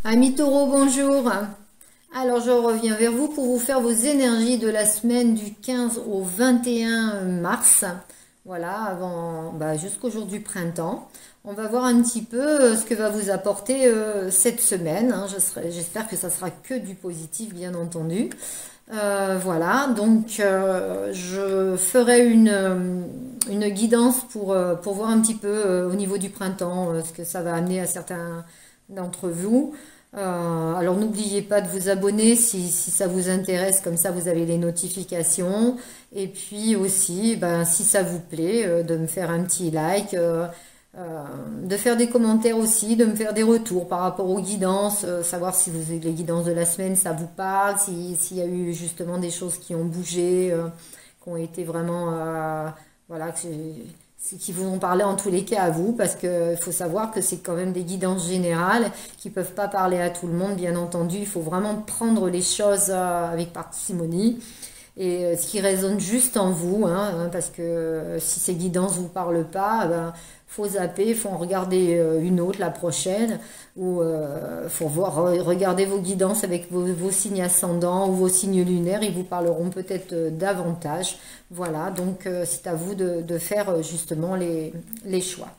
Amis Taureau, bonjour. Alors, je reviens vers vous pour vous faire vos énergies de la semaine du 15 au 21 mars. Voilà, avant, jusqu'au jour du printemps. On va voir un petit peu ce que va vous apporter cette semaine. Hein. J'espère que ça sera que du positif, bien entendu. Voilà, donc je ferai une guidance pour voir un petit peu au niveau du printemps ce que ça va amener à certains d'entre vous. Alors n'oubliez pas de vous abonner si ça vous intéresse, comme ça vous avez les notifications. Et puis aussi, si ça vous plaît, de me faire un petit like, de faire des commentaires aussi, de me faire des retours par rapport aux guidances, savoir si les guidances de la semaine, ça vous parle, s'il y a eu justement des choses qui ont bougé, qui ont été vraiment, voilà, qui vous ont parlé en tous les cas à vous, parce qu'il faut savoir que c'est quand même des guidances générales qui ne peuvent pas parler à tout le monde, bien entendu. Il faut vraiment prendre les choses avec parcimonie et ce qui résonne juste en vous, hein, parce que si ces guidances ne vous parlent pas, faut zapper, faut en regarder une autre, la prochaine, ou faut regarder vos guidances avec vos signes ascendants ou vos signes lunaires, ils vous parleront peut-être davantage. Voilà, donc c'est à vous de faire justement les choix.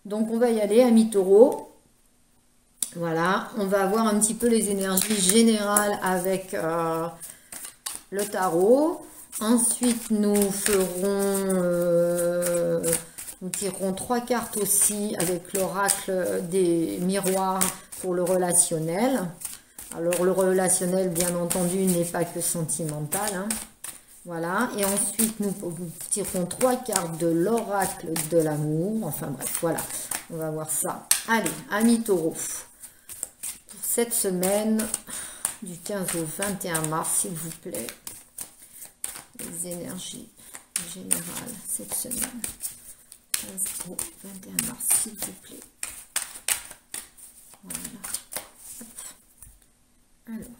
Donc on va y aller, amis Taureau. Voilà, on va voir un petit peu les énergies générales avec le tarot. Ensuite, nous tirerons 3 cartes aussi avec l'oracle des miroirs pour le relationnel. Alors, le relationnel, bien entendu, n'est pas que sentimental. Hein. Voilà. Et ensuite, nous tirerons 3 cartes de l'oracle de l'amour. Enfin bref, voilà. On va voir ça. Allez, amis Taureau. Pour cette semaine du 15 au 21 mars, s'il vous plaît. Les énergies générales cette semaine. 15 au 21 mars, s'il vous plaît. Voilà. Hop. Alors.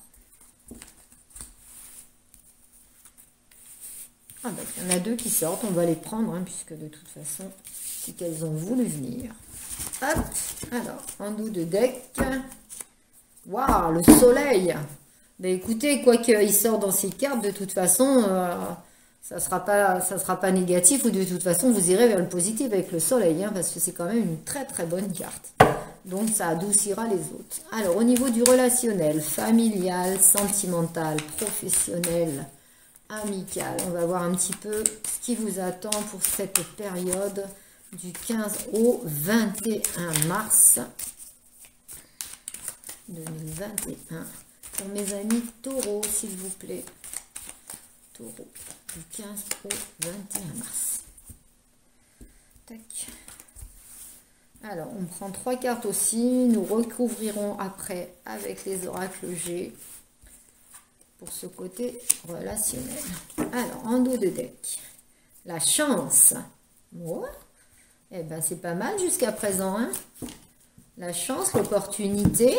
Il y en a 2 qui sortent, on va les prendre, hein, puisque de toute façon, c'est qu'elles ont voulu venir. Hop. Alors, un dos de deck. Waouh, le soleil. Écoutez, quoi qu'il sort dans ces cartes, de toute façon, ça sera pas négatif, ou de toute façon, vous irez vers le positif avec le soleil, hein, parce que c'est quand même une très très bonne carte. Donc, ça adoucira les autres. Alors, au niveau du relationnel, familial, sentimental, professionnel, amical, on va voir un petit peu ce qui vous attend pour cette période du 15 au 21 mars 2021. Pour mes amis Taureau, s'il vous plaît. Taureau, du 15 au 21 mars. Tac. Alors, on prend 3 cartes aussi. Nous recouvrirons après avec les oracles G pour ce côté relationnel. Alors, en dos de deck, la chance. Ouais. Eh bien, c'est pas mal jusqu'à présent. Hein. La chance, l'opportunité.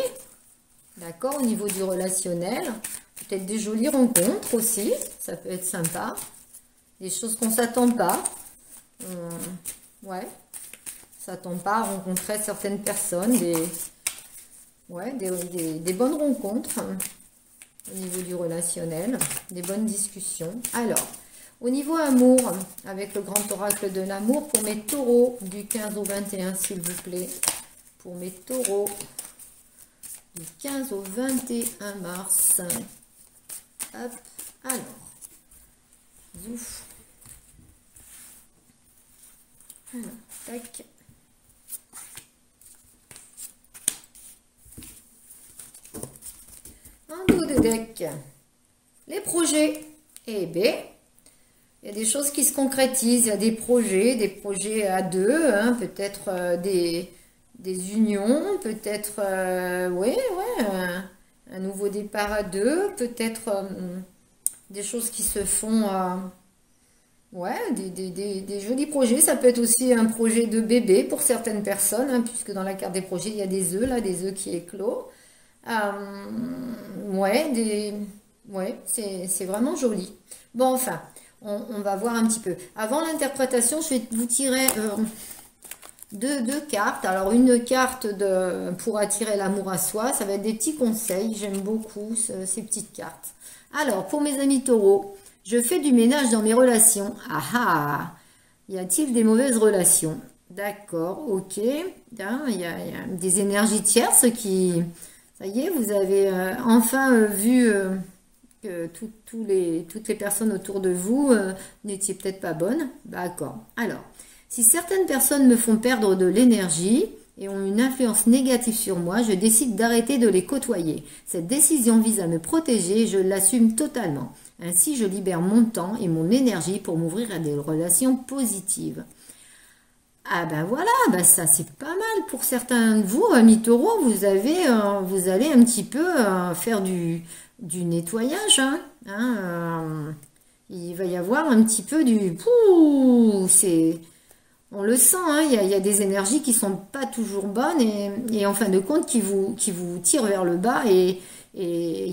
D'accord, au niveau du relationnel, peut-être des jolies rencontres aussi, ça peut être sympa. Des choses qu'on ne s'attend pas. Ouais, s'attend pas à rencontrer certaines personnes, des bonnes rencontres au niveau du relationnel, des bonnes discussions. Alors, au niveau amour, avec le grand oracle de l'amour, pour mes taureaux du 15 au 21, s'il vous plaît. Pour mes taureaux. Du 15 au 21 mars. Hop, alors. Zouf. Alors, tac. Un dos de deck. Les projets. Eh bien, il y a des choses qui se concrétisent. Il y a des projets à deux, hein, peut-être des unions, peut-être, un nouveau départ à 2, peut-être des choses qui se font, des jolis projets. Ça peut être aussi un projet de bébé pour certaines personnes, hein, puisque dans la carte des projets, il y a des œufs, là, des œufs qui éclosent. C'est vraiment joli. Bon, enfin, on va voir un petit peu. Avant l'interprétation, je vais vous tirer deux cartes. Alors, une carte pour attirer l'amour à soi, ça va être des petits conseils. J'aime beaucoup ces petites cartes. Alors, pour mes amis taureaux, je fais du ménage dans mes relations. Ah ah! Y a-t-il des mauvaises relations? D'accord, ok. Bien, il y a des énergies tierces qui... Ça y est, vous avez enfin vu que toutes les personnes autour de vous n'étaient peut-être pas bonnes. D'accord. Alors, si certaines personnes me font perdre de l'énergie et ont une influence négative sur moi, je décide d'arrêter de les côtoyer. Cette décision vise à me protéger et je l'assume totalement. Ainsi, je libère mon temps et mon énergie pour m'ouvrir à des relations positives. Ah ben voilà, ben ça c'est pas mal pour certains de vous, amis taureaux, vous allez un petit peu faire du nettoyage, il va y avoir un petit peu on le sent, hein, il y a des énergies qui sont pas toujours bonnes et en fin de compte qui vous tirent vers le bas et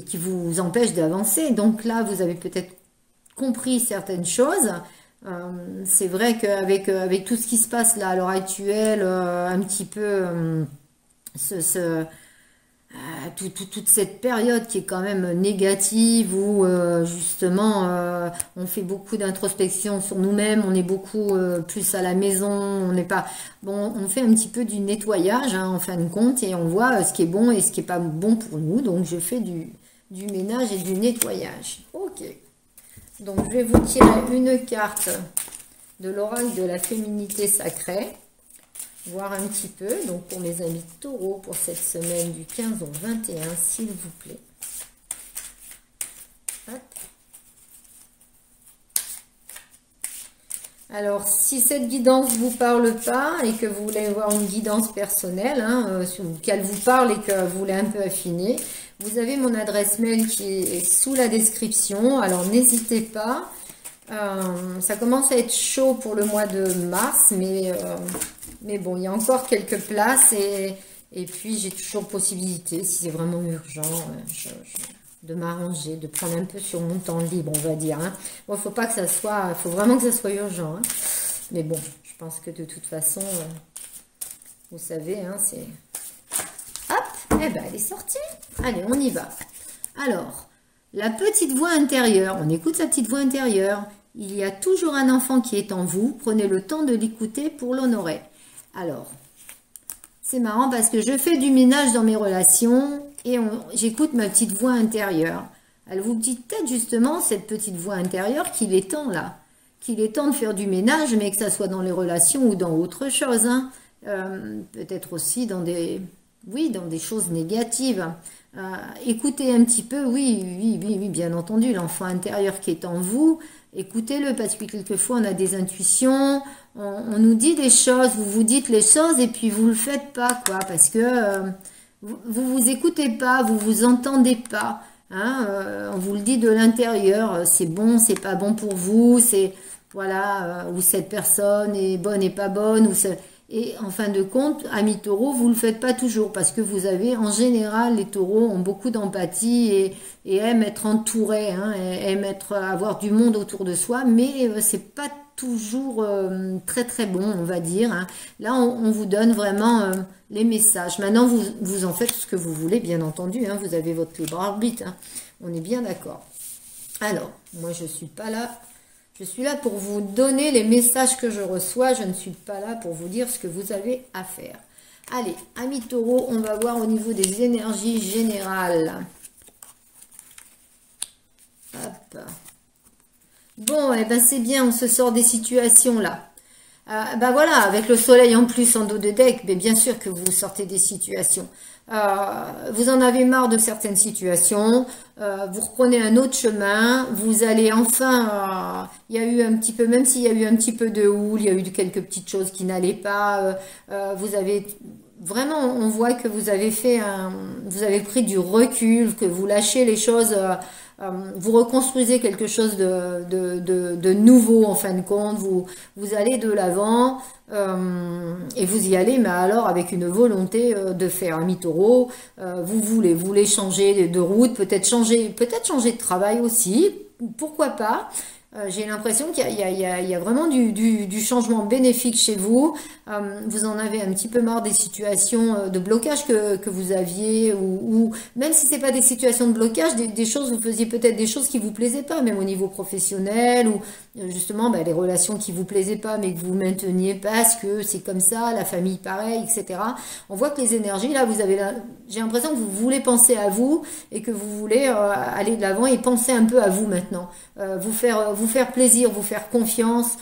qui vous empêchent d'avancer. Donc là, vous avez peut-être compris certaines choses. C'est vrai qu'avec tout ce qui se passe là à l'heure actuelle, un petit peu toute cette période qui est quand même négative où justement on fait beaucoup d'introspection sur nous-mêmes, on est beaucoup plus à la maison, on n'est pas bon, on fait un petit peu du nettoyage en fin de compte et on voit ce qui est bon et ce qui est pas bon pour nous. Donc je fais du ménage et du nettoyage. Ok. Donc, je vais vous tirer une carte de l'oracle de la féminité sacrée, voir un petit peu, donc pour mes amis taureaux, pour cette semaine du 15 au 21, s'il vous plaît. Hop. Alors, si cette guidance ne vous parle pas et que vous voulez avoir une guidance personnelle, qu'elle vous parle et que vous voulez un peu affiner, vous avez mon adresse mail qui est sous la description, alors n'hésitez pas. Ça commence à être chaud pour le mois de mars, mais bon, il y a encore quelques places et puis j'ai toujours possibilité, si c'est vraiment urgent, de m'arranger, de prendre un peu sur mon temps libre, on va dire. Bon, faut pas que ça soit, faut vraiment que ça soit urgent. Mais bon, je pense que de toute façon, vous savez, c'est... Hop, eh ben, elle est sortie. Allez, on y va. Alors, la petite voix intérieure. On écoute sa petite voix intérieure. Il y a toujours un enfant qui est en vous. Prenez le temps de l'écouter pour l'honorer. Alors, c'est marrant parce que je fais du ménage dans mes relations et j'écoute ma petite voix intérieure. Elle vous dit peut-être justement, cette petite voix intérieure, qu'il est temps là. Qu'il est temps de faire du ménage, mais que ça soit dans les relations ou dans autre chose. Peut-être aussi dans des choses négatives. Écoutez un petit peu, oui, bien entendu, l'enfant intérieur qui est en vous, écoutez-le, parce que quelquefois on a des intuitions, on nous dit des choses, vous vous dites les choses et puis vous le faites pas, quoi, parce que vous écoutez pas, vous vous entendez pas, on vous le dit de l'intérieur, c'est bon, c'est pas bon pour vous, c'est, voilà, ou cette personne est bonne et pas bonne, et en fin de compte, amis taureaux, vous ne le faites pas toujours parce que vous avez, en général, les taureaux ont beaucoup d'empathie et aiment être entourés, aiment avoir du monde autour de soi, mais c'est pas toujours très très bon, on va dire. Là, on vous donne vraiment les messages. Maintenant, vous en faites ce que vous voulez, bien entendu. Vous avez votre libre arbitre. On est bien d'accord. Alors, moi, je suis pas là. Je suis là pour vous donner les messages que je reçois. Je ne suis pas là pour vous dire ce que vous avez à faire. Allez, amis taureaux, on va voir au niveau des énergies générales. Hop. Bon, eh ben c'est bien, on se sort des situations là. Voilà, avec le soleil en plus en dos de deck, mais bien sûr que vous sortez des situations. Vous en avez marre de certaines situations, vous reprenez un autre chemin, vous allez enfin, il y a eu un petit peu, même s'il y a eu un petit peu de houle, il y a eu quelques petites choses qui n'allaient pas, vous avez vraiment, on voit que vous avez vous avez pris du recul, que vous lâchez les choses, vous reconstruisez quelque chose de nouveau en fin de compte, vous allez de l'avant et vous y allez, mais alors avec une volonté de faire un mi-taureau, vous voulez changer de route, peut-être changer de travail aussi, pourquoi pas, J'ai l'impression qu'il y a vraiment du changement bénéfique chez vous. Vous en avez un petit peu marre des situations de blocage que vous aviez, ou même si c'est pas des situations de blocage, des choses, vous faisiez peut-être des choses qui vous plaisaient pas, même au niveau professionnel, ou justement les relations qui vous plaisaient pas, mais que vous mainteniez parce que c'est comme ça, la famille pareil, etc. On voit que les énergies, là, j'ai l'impression que vous voulez penser à vous et que vous voulez aller de l'avant et penser un peu à vous maintenant. Vous faire plaisir, vous faire confiance,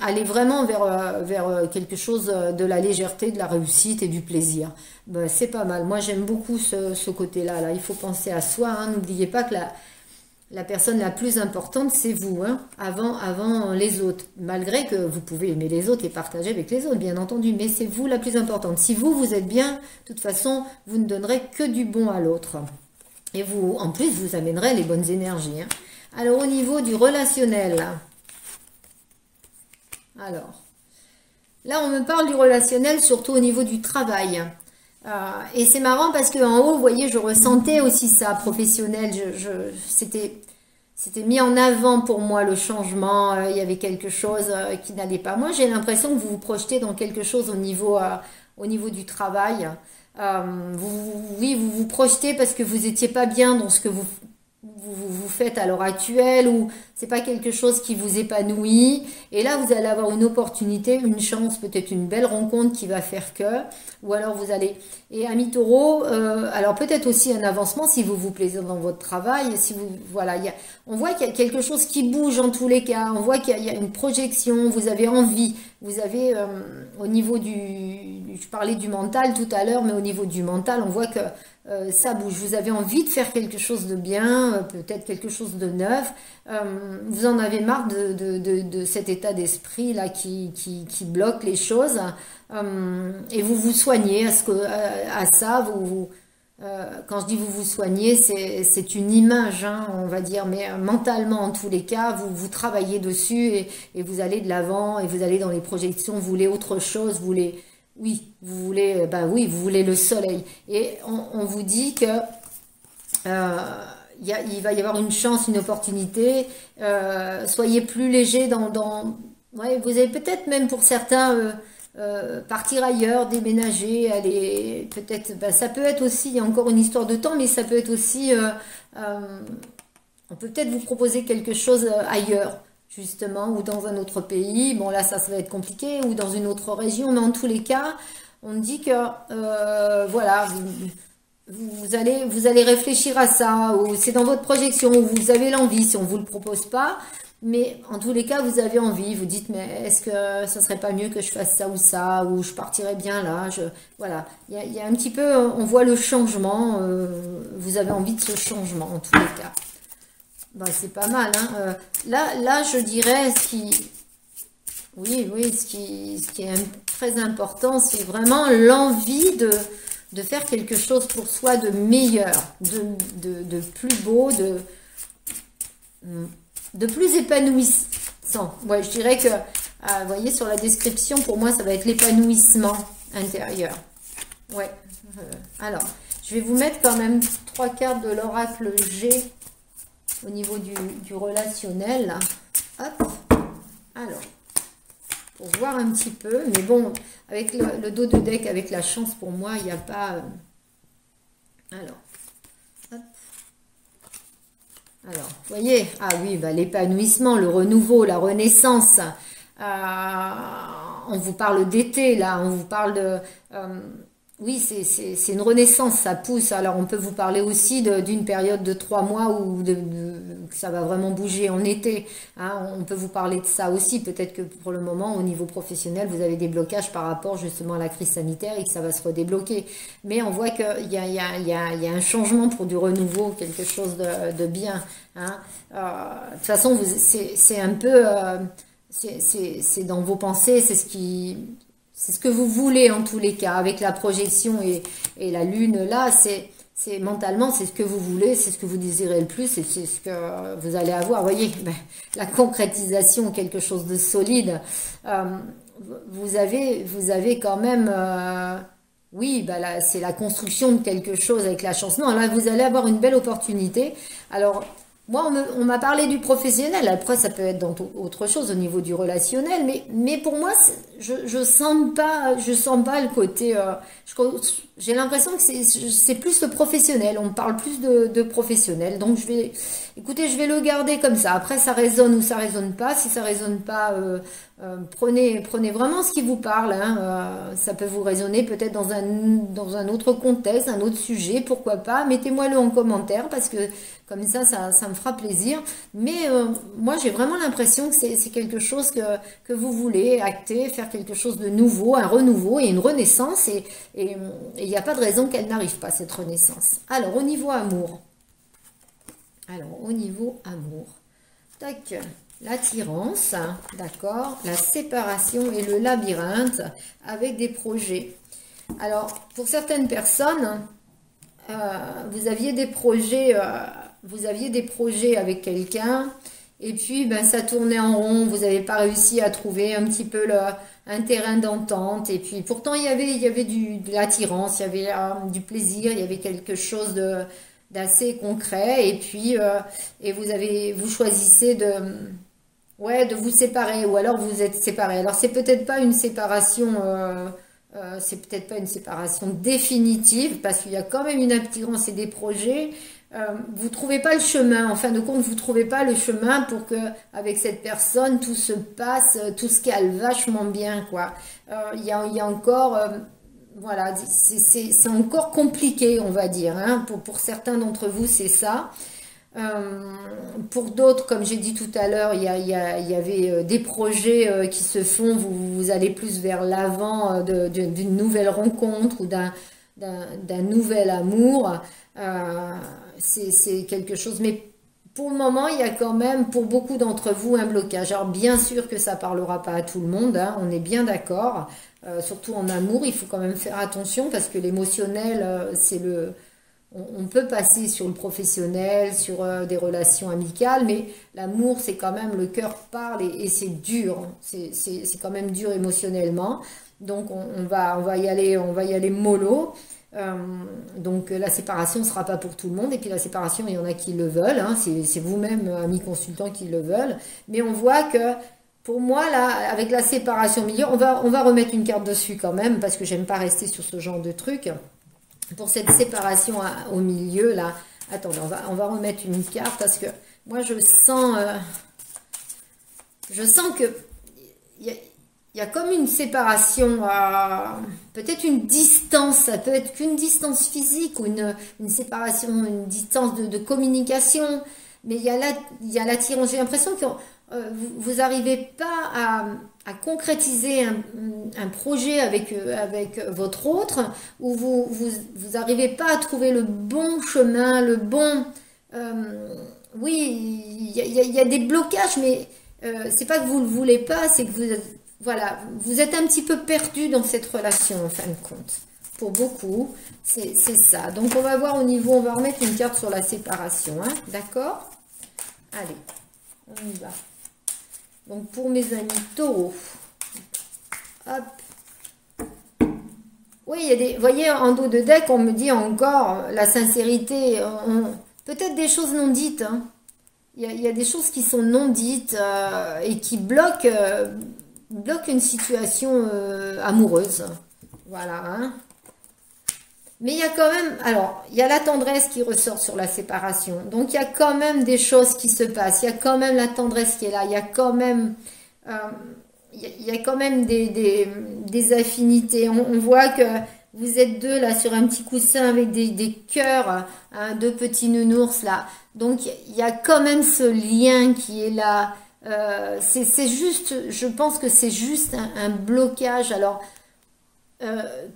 aller vraiment vers quelque chose de la légèreté, de la réussite et du plaisir. Ben, c'est pas mal. Moi, j'aime beaucoup ce côté-là. Là. Il faut penser à soi. Hein. N'oubliez pas que la personne la plus importante, c'est vous, hein, avant les autres. Malgré que vous pouvez aimer les autres et partager avec les autres, bien entendu, mais c'est vous la plus importante. Si vous êtes bien, de toute façon, vous ne donnerez que du bon à l'autre. Et vous, en plus, vous amènerez les bonnes énergies. Hein. Alors, au niveau du relationnel, alors, là, on me parle du relationnel, surtout au niveau du travail. Et c'est marrant parce qu'en haut, vous voyez, je ressentais aussi ça, professionnel. C'était mis en avant pour moi le changement. Il y avait quelque chose qui n'allait pas. Moi, j'ai l'impression que vous vous projetez dans quelque chose au niveau du travail. Oui, vous vous projetez parce que vous n'étiez pas bien dans ce que vous faites à l'heure actuelle, ou c'est pas quelque chose qui vous épanouit, et là vous allez avoir une opportunité, une chance, peut-être une belle rencontre qui va faire que, ou alors vous allez, et ami taureau, alors peut-être aussi un avancement si vous vous plaisez dans votre travail, si vous, voilà, on voit qu'il y a quelque chose qui bouge en tous les cas, on voit qu'il y a une projection, vous avez envie, vous avez au niveau je parlais du mental tout à l'heure, mais au niveau du mental, on voit que ça bouge, vous avez envie de faire quelque chose de bien, peut-être quelque chose de neuf, vous en avez marre de cet état d'esprit là qui bloque les choses, et vous vous soignez à ça, quand je dis vous vous soignez, c'est une image, hein, on va dire, mais mentalement en tous les cas, vous travaillez dessus, et vous allez de l'avant, et vous allez dans les projections, vous voulez autre chose, vous voulez... Oui, vous voulez le soleil. Et on vous dit que il va y avoir une chance, une opportunité. Soyez plus léger ouais, vous avez peut-être même pour certains partir ailleurs, déménager, aller peut-être. Ça peut être aussi, il y a encore une histoire de temps, mais ça peut être aussi. On peut peut-être vous proposer quelque chose ailleurs, justement, ou dans un autre pays. Bon, là, ça va être compliqué, ou dans une autre région, mais en tous les cas, on dit que, voilà, vous allez réfléchir à ça, ou c'est dans votre projection, ou vous avez l'envie, si on ne vous le propose pas, mais en tous les cas, vous avez envie, vous dites, mais est-ce que ça serait pas mieux que je fasse ça, ou je partirais bien là, voilà, il y a un petit peu, on voit le changement, vous avez envie de ce changement, en tous les cas. C'est pas mal, hein. Là, je dirais ce qui est très important, c'est vraiment l'envie de faire quelque chose pour soi de meilleur, de plus beau, de plus épanouissant. Ouais, je dirais que, vous voyez, sur la description, pour moi, ça va être l'épanouissement intérieur. Ouais. Alors, je vais vous mettre quand même 3 cartes de l'oracle G au niveau du relationnel, là. Hop. Alors, pour voir un petit peu, mais bon, avec le dos de deck, avec la chance, pour moi, il n'y a pas... Alors, hop. Alors, vous voyez, ah oui, l'épanouissement, le renouveau, la renaissance. On vous parle d'été, là, on vous parle de... oui, c'est une renaissance, ça pousse. Alors, on peut vous parler aussi d'une période de 3 mois où que ça va vraiment bouger en été. Hein. On peut vous parler de ça aussi. Peut-être que pour le moment, au niveau professionnel, vous avez des blocages par rapport justement à la crise sanitaire et que ça va se redébloquer. Mais on voit qu'il y a un changement pour du renouveau, quelque chose de bien. Hein. De toute façon, c'est un peu... c'est dans vos pensées, c'est ce que vous voulez en tous les cas, avec la projection et la lune là, c'est mentalement, c'est ce que vous voulez, c'est ce que vous désirez le plus, et c'est ce que vous allez avoir. Vous voyez, la concrétisation, quelque chose de solide. Vous avez quand même, oui, là, c'est la construction de quelque chose avec la chance. Non, là, vous allez avoir une belle opportunité. Alors, Moi, on m'a parlé du professionnel. Après, ça peut être dans autre chose au niveau du relationnel, mais pour moi, je sens pas le côté. J'ai l'impression que c'est plus le professionnel. On me parle plus de professionnel. Donc, écoutez, je vais le garder comme ça. Après, ça résonne ou ça résonne pas. Si ça résonne pas, prenez vraiment ce qui vous parle. Hein. Ça peut vous résonner peut-être dans un autre contexte, un autre sujet. Pourquoi pas? Mettez-moi-le en commentaire parce que comme ça me fera plaisir. Mais moi, j'ai vraiment l'impression que c'est quelque chose que vous voulez acter, faire quelque chose de nouveau, un renouveau et une renaissance. Et il n'y a pas de raison qu'elle n'arrive pas, cette renaissance. Alors, au niveau amour. Tac, l'attirance, d'accord, la séparation et le labyrinthe avec des projets. Alors, pour certaines personnes, vous aviez des projets avec quelqu'un et puis ben, ça tournait en rond, vous n'avez pas réussi à trouver un petit peu un terrain d'entente et puis pourtant il y avait de l'attirance, il y avait du plaisir, il y avait quelque chose d'assez concret et puis et vous choisissez de vous séparer ou alors vous êtes séparés. Alors c'est peut-être pas une séparation définitive parce qu'il y a quand même une attirance et des projets. Vous trouvez pas le chemin. En fin de compte, vous trouvez pas le chemin pour que avec cette personne tout se passe, tout se cale vachement bien, quoi. Il y a encore, voilà, c'est encore compliqué, on va dire. Hein. Pour certains d'entre vous, c'est ça. Pour d'autres, comme j'ai dit tout à l'heure, il y avait des projets qui se font, vous allez plus vers l'avant d'une nouvelle rencontre ou d'un nouvel amour. C'est quelque chose, mais pour le moment, il y a quand même, pour beaucoup d'entre vous, un blocage. Alors, bien sûr que ça parlera pas à tout le monde, hein, on est bien d'accord. Surtout en amour, il faut quand même faire attention parce que l'émotionnel, on peut passer sur le professionnel, sur des relations amicales, mais l'amour, c'est quand même, le cœur parle et c'est dur. C'est quand même dur émotionnellement. Donc, on va y aller mollo. Donc, la séparation ne sera pas pour tout le monde. Et puis, la séparation, il y en a qui le veulent. Hein, c'est vous-même, amis consultants, qui le veulent. Mais on voit que, pour moi, là, avec la séparation au milieu, on va remettre une carte dessus quand même, parce que j'aime pas rester sur ce genre de truc. Pour cette séparation au milieu, là, attendez, on va remettre une carte parce que moi, je sens que il y a comme une séparation, peut-être une distance, ça peut être qu'une distance physique ou une séparation, une distance de communication, mais il y a l'attirance. J'ai l'impression que vous n'arrivez pas à concrétiser un projet avec votre autre, ou vous n'arrivez pas à trouver le bon chemin, le bon... oui, il y a des blocages, mais c'est pas que vous ne le voulez pas, c'est que voilà, vous êtes un petit peu perdu dans cette relation, en fin de compte. Pour beaucoup, c'est ça. Donc, on va voir au niveau, on va remettre une carte sur la séparation, hein, d'accord? Allez, on y va. Donc, pour mes amis taureaux, hop. Oui, il y a des, vous voyez, en dos de deck, on me dit encore la sincérité, peut-être des choses non dites. Hein. Il y a des choses qui sont non dites et qui bloquent une situation amoureuse. Voilà. Hein. Mais il y a quand même, alors, il y a la tendresse qui ressort sur la séparation. Donc, il y a quand même des choses qui se passent. Il y a quand même la tendresse qui est là. Il y a quand même, il y a quand même des affinités. On voit que vous êtes deux là sur un petit coussin avec des cœurs, hein, deux petits nounours là. Donc, il y a quand même ce lien qui est là. C'est juste, je pense que c'est juste un blocage. Alors,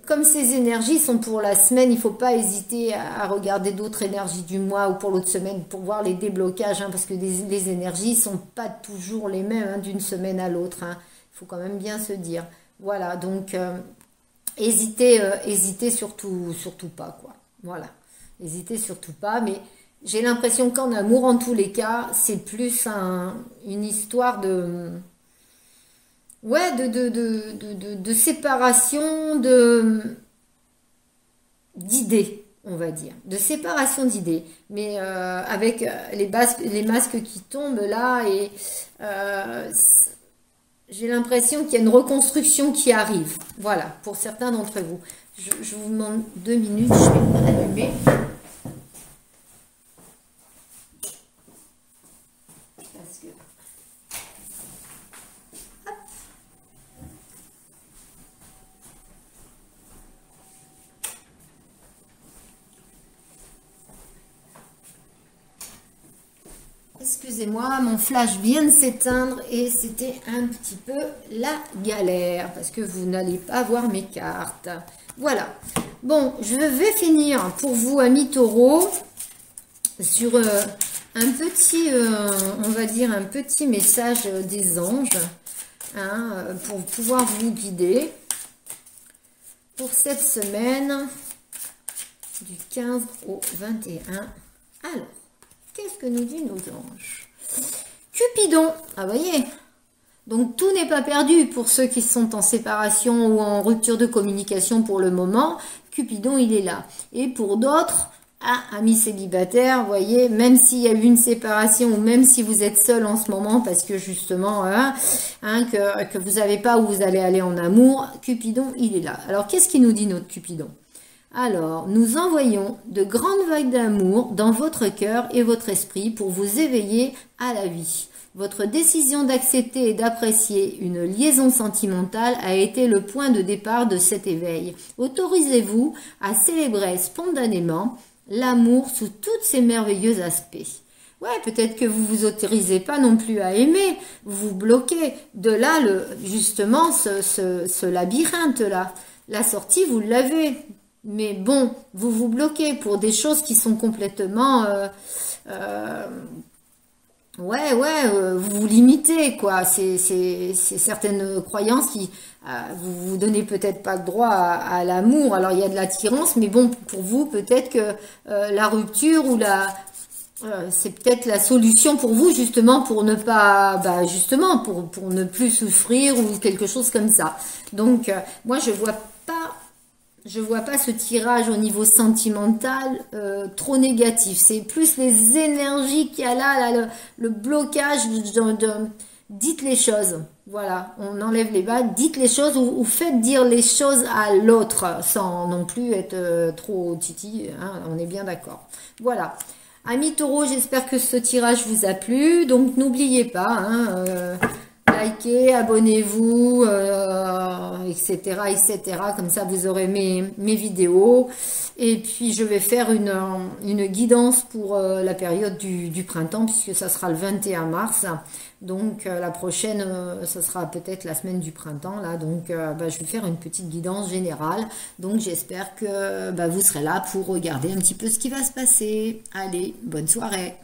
comme ces énergies sont pour la semaine, il ne faut pas hésiter à regarder d'autres énergies du mois ou pour l'autre semaine pour voir les déblocages, hein, parce que les énergies ne sont pas toujours les mêmes hein, d'une semaine à l'autre. Hein. Il faut quand même bien se dire. Voilà, donc hésitez surtout pas, quoi. Voilà, hésitez surtout pas, mais j'ai l'impression qu'en amour, en tous les cas, c'est plus une histoire de... Ouais, de séparation, d'idées. on va dire, de séparation d'idées, mais avec les masques qui tombent là, et j'ai l'impression qu'il y a une reconstruction qui arrive. Voilà, pour certains d'entre vous. Je vous demande 2 minutes, je vais allumer. Parce que... Hop. Excusez-moi, mon flash vient de s'éteindre et c'était un petit peu la galère parce que vous n'allez pas voir mes cartes. Voilà. Bon, je vais finir pour vous, amis taureaux, sur un petit, on va dire, un petit message des anges, hein, pour pouvoir vous guider pour cette semaine du 15 au 21. Alors, qu'est-ce que nous dit nos anges? Cupidon, ah voyez, donc tout n'est pas perdu pour ceux qui sont en séparation ou en rupture de communication pour le moment. Cupidon, il est là. Et pour d'autres, amis célibataires, vous voyez, même s'il y a eu une séparation ou même si vous êtes seul en ce moment parce que justement, que vous n'avez pas où vous allez aller en amour, Cupidon, il est là. Alors, qu'est-ce qu'il nous dit notre Cupidon? Alors, nous envoyons de grandes vagues d'amour dans votre cœur et votre esprit pour vous éveiller à la vie. Votre décision d'accepter et d'apprécier une liaison sentimentale a été le point de départ de cet éveil. Autorisez-vous à célébrer spontanément l'amour sous tous ses merveilleux aspects. Ouais, peut-être que vous vous autorisez pas non plus à aimer, vous vous bloquez. De là, justement, ce labyrinthe-là. La sortie, vous l'avez. Mais bon, vous vous bloquez pour des choses qui sont complètement... vous vous limitez, quoi. C'est certaines croyances qui... vous vous donnez peut-être pas le droit à l'amour. Alors, il y a de l'attirance, mais bon, pour vous, peut-être que la rupture ou c'est peut-être la solution pour vous, justement, pour ne pas... justement, pour ne plus souffrir ou quelque chose comme ça. Donc, moi, je vois pas ce tirage au niveau sentimental trop négatif. C'est plus les énergies qu'il y a là le blocage dites les choses. Voilà, on enlève les balles, dites les choses ou faites dire les choses à l'autre sans non plus être trop titi, hein, on est bien d'accord. Voilà. Amis taureaux, j'espère que ce tirage vous a plu. Donc n'oubliez pas, likez, abonnez-vous, etc., etc. Comme ça, vous aurez mes vidéos. Et puis, je vais faire une guidance pour la période du printemps, puisque ça sera le 21 mars. Donc, la prochaine, ça sera peut-être la semaine du printemps. Là, donc, je vais faire une petite guidance générale. Donc, j'espère que vous serez là pour regarder un petit peu ce qui va se passer. Allez, bonne soirée.